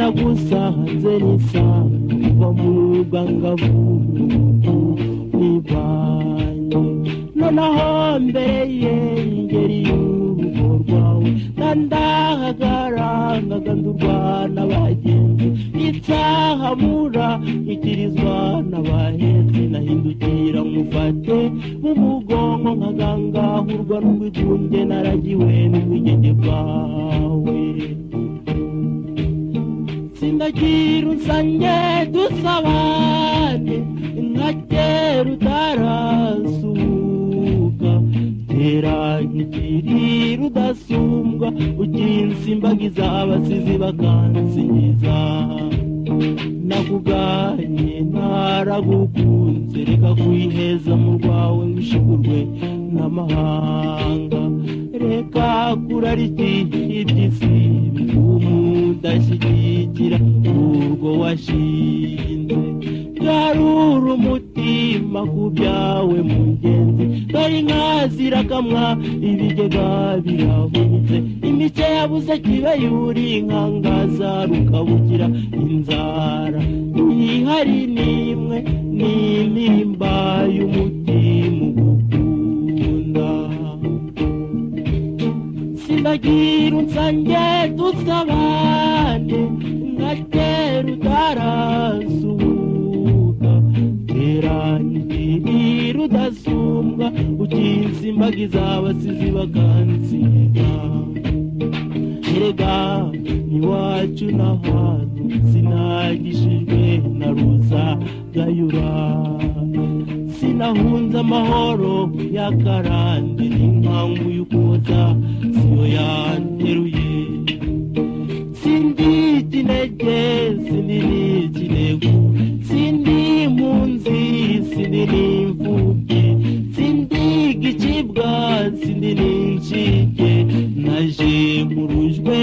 nagusanze nisanga kuva mu bwangavu nibanye nonaho mbere ingeri y'urugo rwawe ndandahagaranga ndurwa n'abagenzi itsahamura ikirizwa n'abahetsi nahindukira mufate mu mugongo nkagangahurwa n'ubwigunge naragiwe n'ubwigenge bwawe sindagira unsange dusabane nka kera utarasuka tera nk'ikiriro udasumbwa ukinsimbagiza abasizi bakansingiza nakuganye naragukunze reka kwiheza mu rwawe ngushigurwe n'amahanga reka kurarikira iby'isi udashyigikira urwo washinze garura umutima ku byawe mugenzi dore inka zirakamwa ibigega birahunitse imice yabuze kibe yuri inkangaza rukabukira inzara ihari nimwe n'intimba y'umutima ugukunda sindagira unsange dusabane nka kera utarasuka tera nk'ikiriro udasumbwa ukinsimbagiza abasizi bakansiga erega iwacu n'ahantu sinagishijwe na ruza gayura sinahunze amahoro y'akarande n'inkangu y'ukoza siyo yanteruye sindi ikinege sindi n'ikinegu sindi impunzi sindi n'imfubyi sindi igicibwa sindi n'incike naje nkurujwe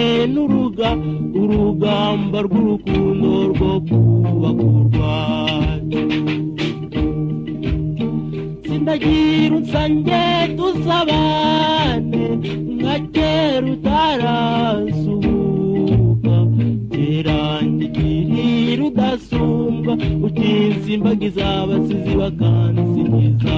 urugamba rw'urukundo rwo kubaka urwacu sindagira unsange dusabane nka kera utarasuka tera nk'ikiriro udasumbwa ukinsimbagiza abasizi bakansingiza